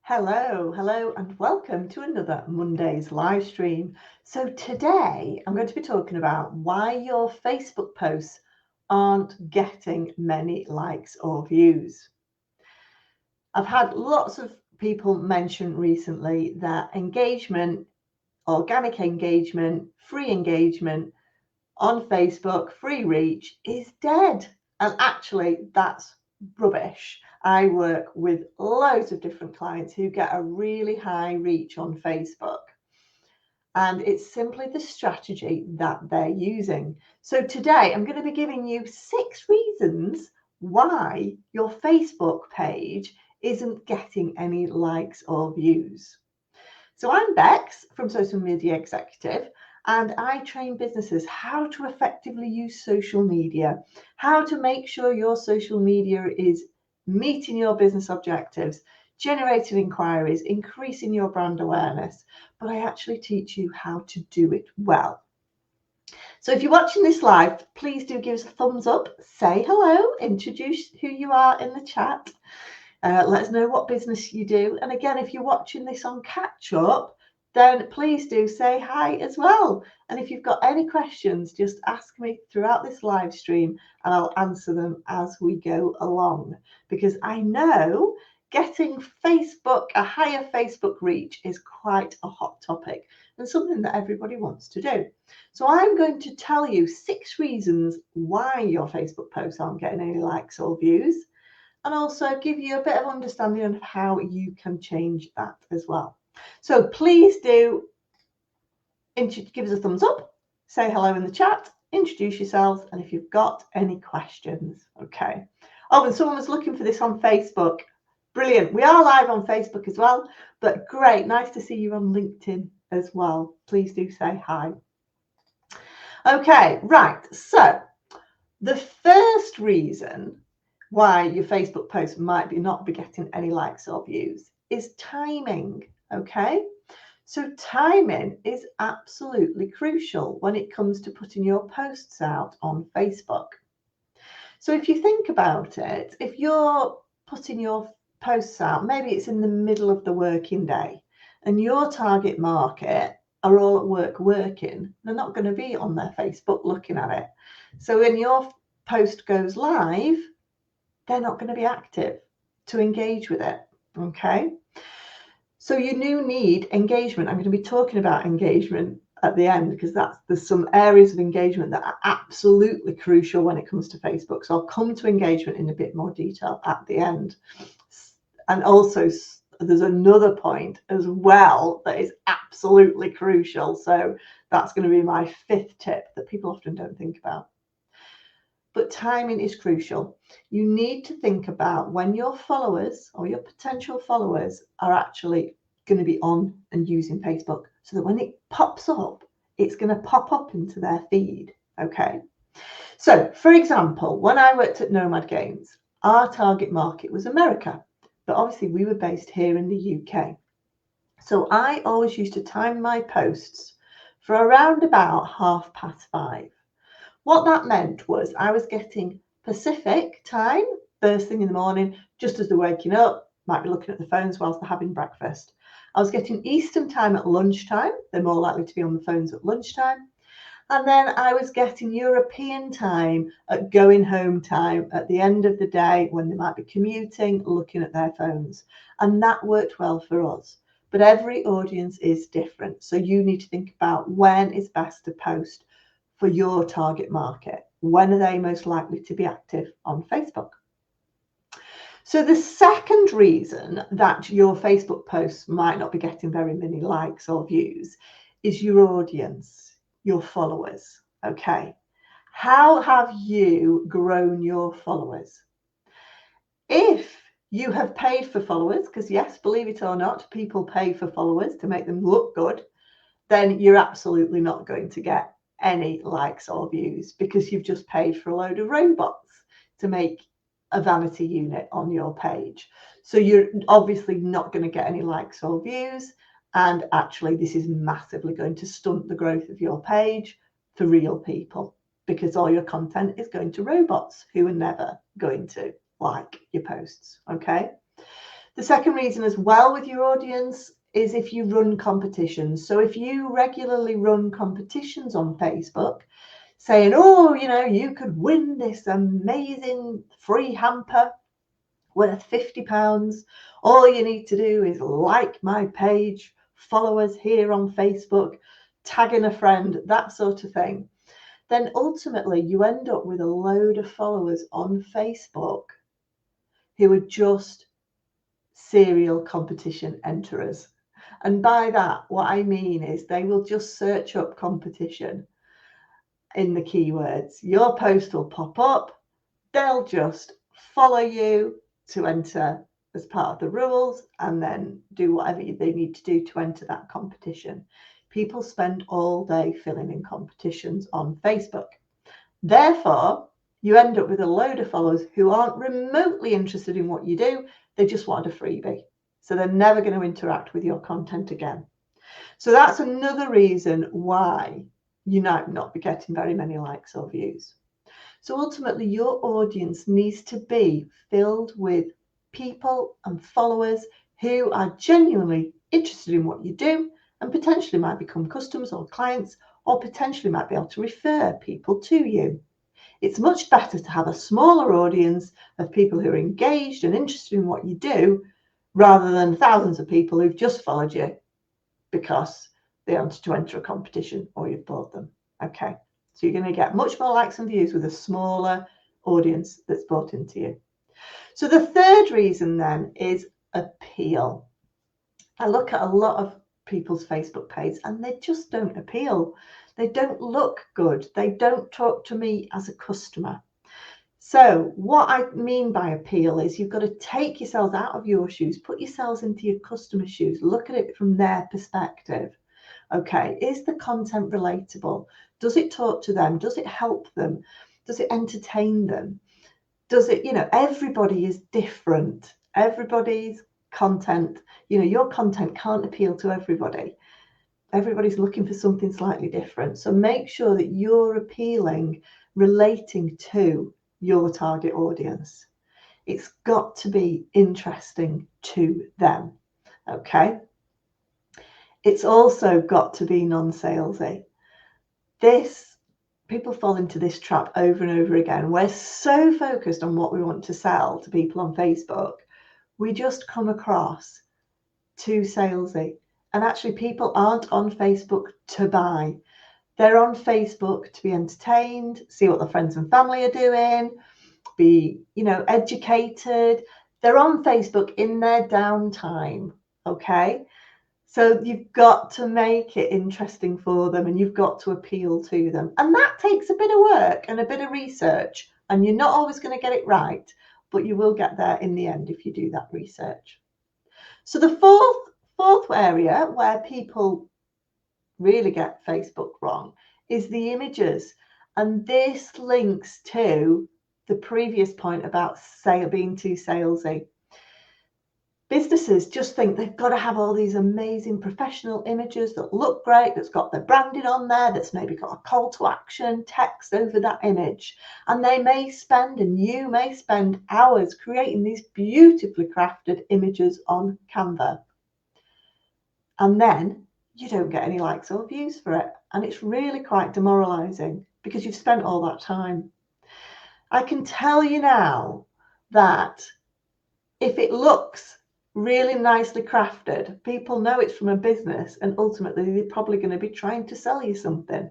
Hello, and welcome to another Monday's live stream. So, today I'm going to be talking about why your Facebook posts aren't getting many likes or views. I've had lots of people mention recently that engagement, organic engagement, free engagement on Facebook, free reach is dead. And actually, that's rubbish. I work with loads of different clients who get a really high reach on Facebook. And it's simply the strategy that they're using. So today I'm going to be giving you 6 reasons why your Facebook page isn't getting any likes or views. So I'm Bex from Social Media Executive, and I train businesses how to effectively use social media, how to make sure your social media is meeting your business objectives, generating inquiries, increasing your brand awareness. But I actually teach you how to do it well. So if you're watching this live, please do give us a thumbs up, say hello, introduce who you are in the chat. Let us know what business you do. And again, if you're watching this on catch up, then please do say hi as well. And if you've got any questions, just ask me throughout this live stream and I'll answer them as we go along. Because I know getting a higher Facebook reach is quite a hot topic and something that everybody wants to do. So I'm going to tell you 6 reasons why your Facebook posts aren't getting any likes or views, and also give you a bit of understanding of how you can change that as well. So please do give us a thumbs up, say hello in the chat, introduce yourselves, and if you've got any questions. Okay. Oh, and someone was looking for this on Facebook. Brilliant. We are live on Facebook as well, but great. Nice to see you on LinkedIn as well. Please do say hi. Okay, right. So the first reason why your Facebook post might not be getting any likes or views is timing. Okay, so timing is absolutely crucial when it comes to putting your posts out on Facebook. So if you think about it, if you're putting your posts out, maybe it's in the middle of the working day and your target market are all at work working, they're not going to be on their Facebook looking at it. So when your post goes live, they're not going to be active to engage with it. Okay. So you do need engagement. I'm going to be talking about engagement at the end because there's some areas of engagement that are absolutely crucial when it comes to Facebook. So I'll come to engagement in a bit more detail at the end. And also there's another point as well that is absolutely crucial. So that's going to be my 5th tip that people often don't think about. But timing is crucial. You need to think about when your followers or your potential followers are actually going to be on and using Facebook so that when it pops up, it's going to pop up into their feed. Okay. So, for example, when I worked at Nomad Games, our target market was America, but obviously we were based here in the UK. So I always used to time my posts for around about 5:30. What that meant was I was getting Pacific time, first thing in the morning, just as they're waking up, might be looking at the phones whilst they're having breakfast. I was getting Eastern time at lunchtime. They're more likely to be on the phones at lunchtime. And then I was getting European time at going home time at the end of the day when they might be commuting, looking at their phones. And that worked well for us. But every audience is different. So you need to think about when is best to post for your target market. When are they most likely to be active on Facebook? So the second reason that your Facebook posts might not be getting very many likes or views is your audience, your followers. Okay. How have you grown your followers? If you have paid for followers, because yes, believe it or not, people pay for followers to make them look good, then you're absolutely not going to get any likes or views because you've just paid for a load of robots to make a vanity unit on your page. So you're obviously not going to get any likes or views. And actually, this is massively going to stunt the growth of your page for real people because all your content is going to robots who are never going to like your posts. Okay. The second reason as well with your audience is if you run competitions. So if you regularly run competitions on Facebook saying, oh, you could win this amazing free hamper worth £50. All you need to do is like my page, follow us here on Facebook, tag in a friend, that sort of thing. Then ultimately you end up with a load of followers on Facebook who are just serial competition enterers. And by that, what I mean is they will just search up competition in the keywords. Your post will pop up. They'll just follow you to enter as part of the rules and then do whatever they need to do to enter that competition. People spend all day filling in competitions on Facebook. Therefore, you end up with a load of followers who aren't remotely interested in what you do. They just wanted a freebie. So they're never going to interact with your content again. So that's another reason why you might not be getting very many likes or views. So ultimately, your audience needs to be filled with people and followers who are genuinely interested in what you do and potentially might become customers or clients, or potentially might be able to refer people to you. It's much better to have a smaller audience of people who are engaged and interested in what you do rather than thousands of people who've just followed you because they wanted to enter a competition or you've bought them. Okay, so you're going to get much more likes and views with a smaller audience that's bought into you. So the third reason then is appeal. I look at a lot of people's Facebook pages and they just don't appeal. They don't look good. They don't talk to me as a customer. So what I mean by appeal is you've got to take yourselves out of your shoes, put yourselves into your customer's shoes, look at it from their perspective. Okay, is the content relatable? Does it talk to them? Does it help them? Does it entertain them? Does it, everybody is different. Everybody's content, your content can't appeal to everybody. Everybody's looking for something slightly different. So make sure that you're appealing, relating to your target audience. It's got to be interesting to them. Okay. It's also got to be non-salesy. People fall into this trap over and over again. We're so focused on what we want to sell to people on Facebook, we just come across too salesy. And actually, people aren't on Facebook to buy. They're on Facebook to be entertained, see what their friends and family are doing, be, educated. They're on Facebook in their downtime. Okay. So you've got to make it interesting for them and you've got to appeal to them. And that takes a bit of work and a bit of research. And you're not always going to get it right, but you will get there in the end if you do that research. So the fourth area where people really get Facebook wrong is the images. And this links to the previous point about being too salesy. Businesses just think they've got to have all these amazing professional images that look great, that's got their branding on there, that's maybe got a call to action text over that image. And they may spend, and you may spend hours creating these beautifully crafted images on Canva. And then you don't get any likes or views for it. And it's really quite demoralizing because you've spent all that time. I can tell you now that if it looks really nicely crafted, people know it's from a business and ultimately they're probably going to be trying to sell you something.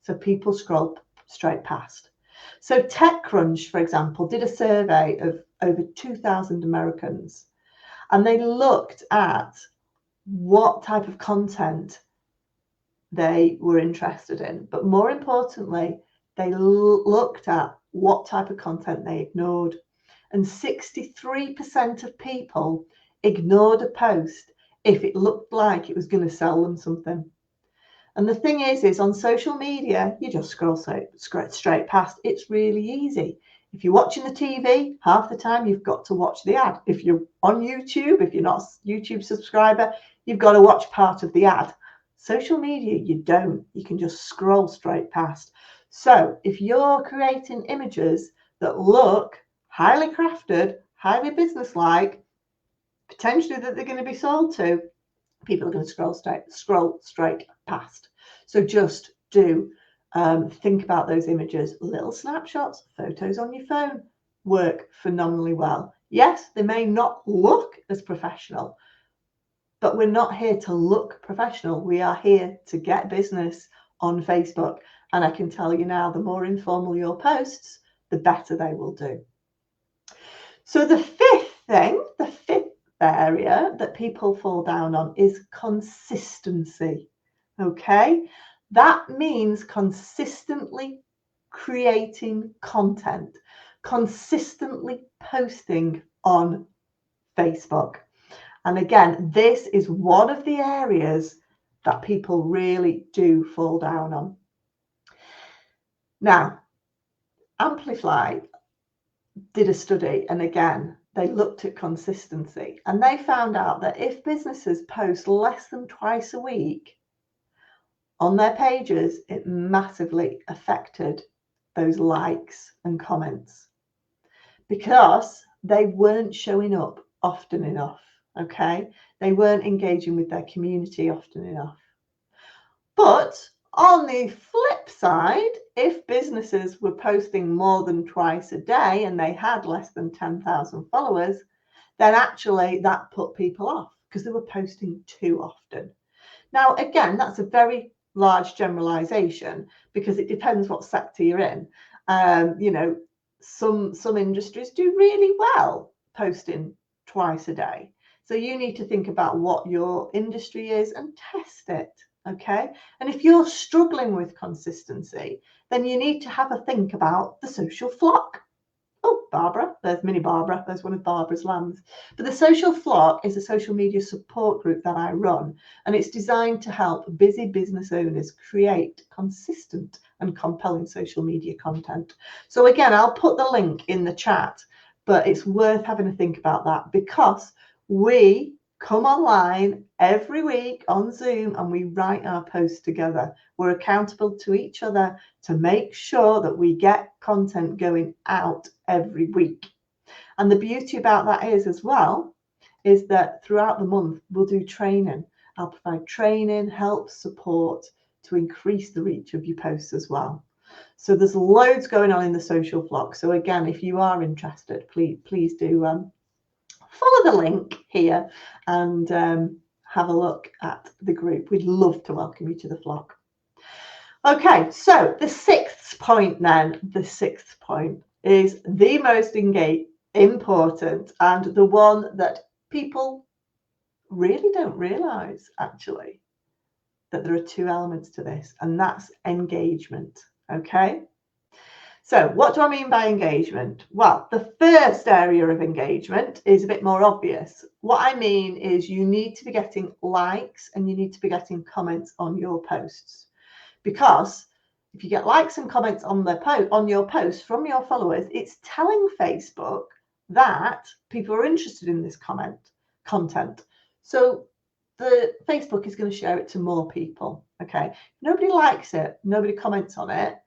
So people scroll straight past. So TechCrunch, for example, did a survey of over 2,000 Americans and they looked at what type of content they were interested in. But more importantly, they looked at what type of content they ignored. And 63% of people ignored a post if it looked like it was going to sell them something. And the thing is on social media, you just scroll straight past. It's really easy. If you're watching the TV, half the time you've got to watch the ad. If you're on YouTube, if you're not a YouTube subscriber, you've got to watch part of the ad. Social media, you don't. You can just scroll straight past. So if you're creating images that look highly crafted, highly businesslike, potentially that they're going to be sold to, people are going to scroll straight past. So just do think about those images. Little snapshots, photos on your phone work phenomenally well. Yes, they may not look as professional, but we're not here to look professional. We are here to get business on Facebook. And I can tell you now, the more informal your posts, the better they will do. So the fifth area that people fall down on is consistency. Okay, that means consistently creating content, consistently posting on Facebook. And again, this is one of the areas that people really do fall down on. Now, Amplify did a study, and again, they looked at consistency, and they found out that if businesses post less than twice a week on their pages, it massively affected those likes and comments because they weren't showing up often enough. Okay, they weren't engaging with their community often enough. But on the flip side, if businesses were posting more than twice a day and they had less than 10,000 followers, then actually that put people off because they were posting too often. Now, again, that's a very large generalization because it depends what sector you're in. You know, some industries do really well posting twice a day. So you need to think about what your industry is and test it. Okay. And if you're struggling with consistency, then you need to have a think about the social flock. Oh, Barbara, there's Mini Barbara. There's one of Barbara's lambs. But the Social Flock is a social media support group that I run, and it's designed to help busy business owners create consistent and compelling social media content. So again, I'll put the link in the chat, but it's worth having a think about that because we come online every week on Zoom and we write our posts together. We're accountable to each other to make sure that we get content going out every week. And the beauty about that is as well, is that throughout the month, we'll do training. I'll provide training, help, support to increase the reach of your posts as well. So there's loads going on in the Social Flock. So again, if you are interested, please do follow the link here and have a look at the group. We'd love to welcome you to the flock. Okay, so the sixth point is the most important and the one that people really don't realize actually, that there are two elements to this, and that's engagement. Okay. So what do I mean by engagement? Well, the first area of engagement is a bit more obvious. What I mean is you need to be getting likes and you need to be getting comments on your posts. Because if you get likes and comments on your posts from your followers, it's telling Facebook that people are interested in this content. So the Facebook is going to share it to more people. Okay. If nobody likes it, nobody comments on it,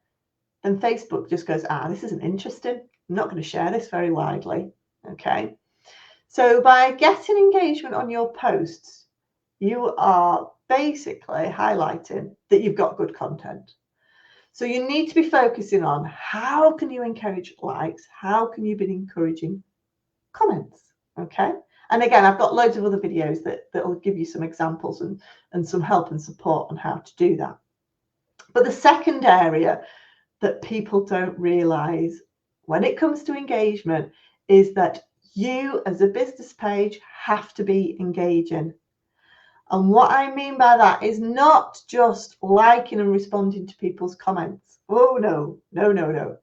then Facebook just goes, this isn't interesting. I'm not going to share this very widely. Okay. So by getting engagement on your posts, you are basically highlighting that you've got good content. So you need to be focusing on how can you encourage likes? How can you be encouraging comments? Okay. And again, I've got loads of other videos that will give you some examples and some help and support on how to do that. But the second area that people don't realize when it comes to engagement is that you as a business page have to be engaging. And what I mean by that is not just liking and responding to people's comments. Oh, no.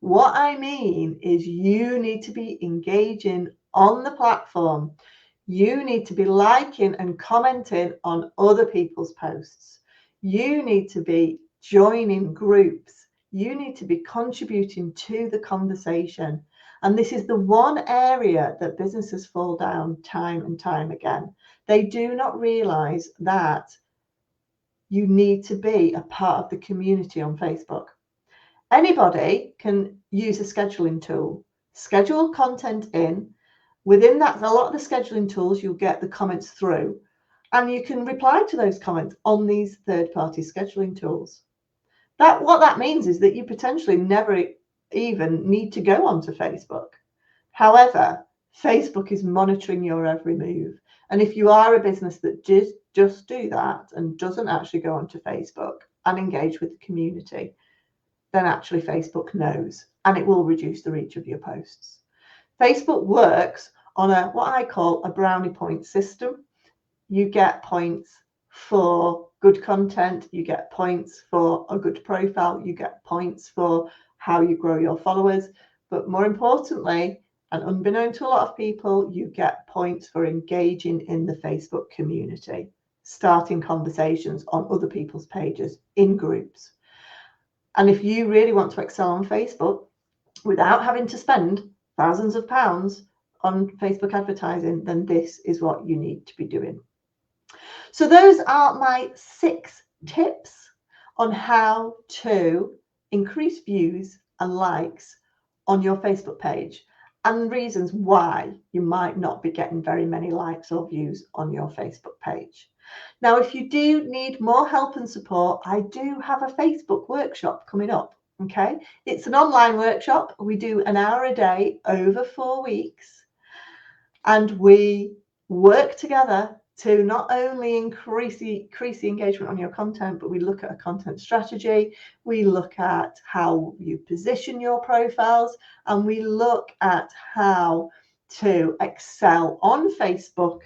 What I mean is you need to be engaging on the platform. You need to be liking and commenting on other people's posts. You need to be joining groups. You need to be contributing to the conversation. And this is the one area that businesses fall down time and time again. They do not realize that you need to be a part of the community on Facebook. Anybody can use a scheduling tool, schedule content in, Within that, a lot of the scheduling tools, you'll get the comments through, and you can reply to those comments on these third-party scheduling tools. What that means is that you potentially never even need to go onto Facebook. However, Facebook is monitoring your every move. And if you are a business that just do that and doesn't actually go onto Facebook and engage with the community, then actually Facebook knows, and it will reduce the reach of your posts. Facebook works on what I call a brownie point system. You get points for good content, you get points for a good profile, you get points for how you grow your followers, but more importantly, and unbeknown to a lot of people, you get points for engaging in the Facebook community, starting conversations on other people's pages in groups. And if you really want to excel on Facebook without having to spend thousands of pounds on Facebook advertising, then this is what you need to be doing. So those are my 6 tips on how to increase views and likes on your Facebook page, and reasons why you might not be getting very many likes or views on your Facebook page. Now, if you do need more help and support, I do have a Facebook workshop coming up. Okay, it's an online workshop. We do an hour a day over 4 weeks, and we work together to not only increase the engagement on your content, but we look at a content strategy, we look at how you position your profiles, and we look at how to excel on Facebook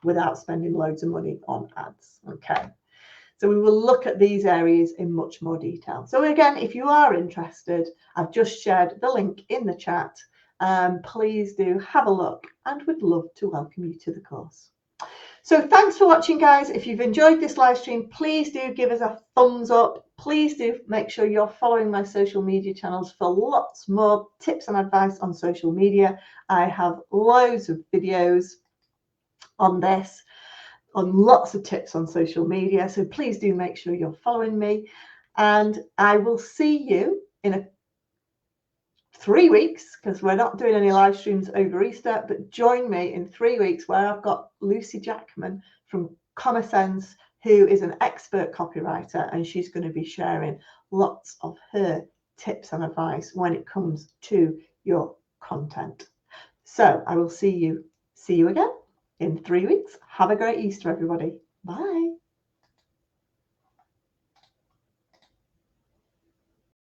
without spending loads of money on ads. Okay, so we will look at these areas in much more detail. So again, if you are interested, I've just shared the link in the chat. Please do have a look, and would love to welcome you to the course. So thanks for watching, guys. If you've enjoyed this live stream, please do give us a thumbs up. Please do make sure you're following my social media channels for lots more tips and advice on social media. I have loads of videos on this, on lots of tips on social media. So please do make sure you're following me, and I will see you in 3 weeks, because we're not doing any live streams over Easter, but join me in 3 weeks where I've got Lucy Jackman from Commersense, who is an expert copywriter, and she's going to be sharing lots of her tips and advice when it comes to your content. So I will see you again in 3 weeks. Have a great Easter, everybody. Bye.